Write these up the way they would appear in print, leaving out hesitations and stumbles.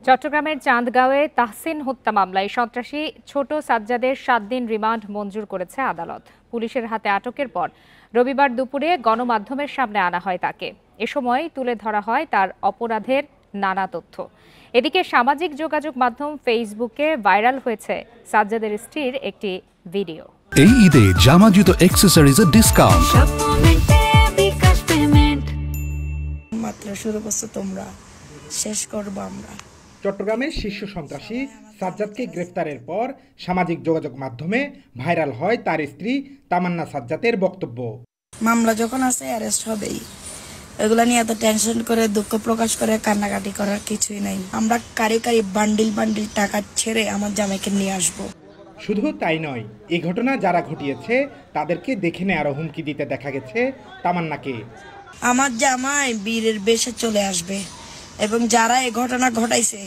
চট্টগ্রামের চান্দগাঁওয়ে তাহসিন হত্যা মামলায় সন্ত্রাসী ছোট সাজ্জাদের 7 দিন রিমান্ড মঞ্জুর করেছে আদালত। পুলিশের হাতে আটকের পর রবিবার দুপুরে গণমাধ্যমের সামনে আনা হয় তাকে। এ সময় তুলে ধরা হয় তার অপরাধের নানা তথ্য। এদিকে সামাজিক যোগাযোগ মাধ্যম ফেসবুকে ভাইরাল হয়েছে সাজ্জাদের স্ত্রীর একটি ভিডিও। এই ঈদে জামা জুতো অ্যাকসেসরিজের ডিসকাউন্ট মাত্র শুরু করছো তোমরা, শেষ করবো আমরা। চট্টগ্রামের শীর্ষ সন্ত্রাসী সাজ্জাদকে গ্রেফতারের পর সামাজিক যোগাযোগ মাধ্যমে ভাইরাল হয় তার স্ত্রী তামান্না সাজ্জাদের বক্তব্য। মামলা যখন আছে অ্যারেস্ট হবেই, এগুলা নিয়ে এত টেনশন করে দুঃখ প্রকাশ করে কান্নাকাটি করার কিছুই নাই। আমরা কারি কারি বান্ডিল বান্ডিল টাকা ছেড়ে আমার জামাইকে নিয়ে আসবো। শুধু তাই নয়, এই ঘটনা যারা ঘটিয়েছে তাদেরকে দেখে নেওয়ারও হুমকি দিতে দেখা গেছে তামান্নাকে। আমার জামাই বীরের বেশে চলে আসবে এবং যারা এই ঘটনা ঘটাইছে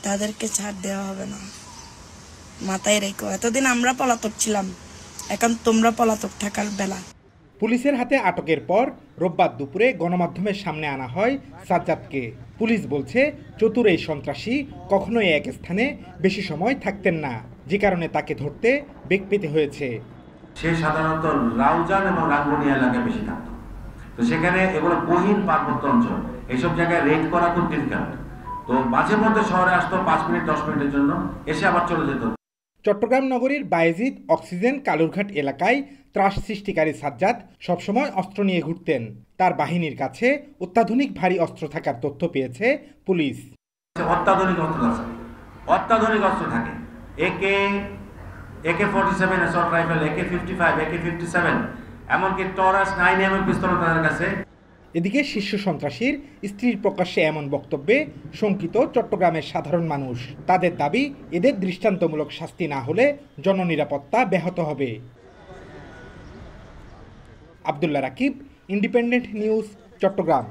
তাদেরকে ছাড় দেওয়া হবে না, মাথায় রেখো। এতদিন আমরা পলাতক ছিলাম, এখন তোমরা পলাতক থাকার বেলা। পুলিশের হাতে আটকের পর রোববার দুপুরে গণমাধ্যমের সামনে আনা হয় সাজ্জাদকে। পুলিশ বলছে চতুর এই সন্ত্রাসী কখনোই এক স্থানে বেশি সময় থাকতেন না, যে কারণে তাকে ধরতে বেগ পেতে হয়েছে। সে সাধারণত রাউজান এবং রাঙ্গুনিয়া এলাকায় বেশি থাকতো, তো সেখানে এগুলো গহীন পার্বত্য অঞ্চল, এইসব জায়গায় রেড করা খুব ডিফিকাল্ট। তো মাঝে মধ্যে শহরে আসতো 5 মিনিট 10 মিনিটের জন্য, এসে আবার চলে যেত। চট্টগ্রাম নগরীর বায়েজিদ অক্সিজেন কালুরঘাট এলাকায় ত্রাস সৃষ্টিকারী সাজ্জাদ সবসময় অস্ত্র নিয়ে ঘুরতেন। তার বাহিনীর কাছে অত্যাধুনিক ভারী অস্ত্র থাকার তথ্য পেয়েছে পুলিশ। অত্যাধুনিক অস্ত্র আছে, অত্যাধুনিক অস্ত্র থাকে, AK-47 assault rifle, AK-55, AK-57, এমনকি টরাস 9mm পিস্তল তাদের কাছে। এদিকে শীর্ষ সন্ত্রাসীর স্ত্রীর প্রকাশ্যে এমন বক্তব্যে শঙ্কিত চট্টগ্রামের সাধারণ মানুষ। তাদের দাবি, এদের দৃষ্টান্তমূলক শাস্তি না হলে জননিরাপত্তা ব্যাহত হবে। Abdullah Rakib, independent news, Chittagong.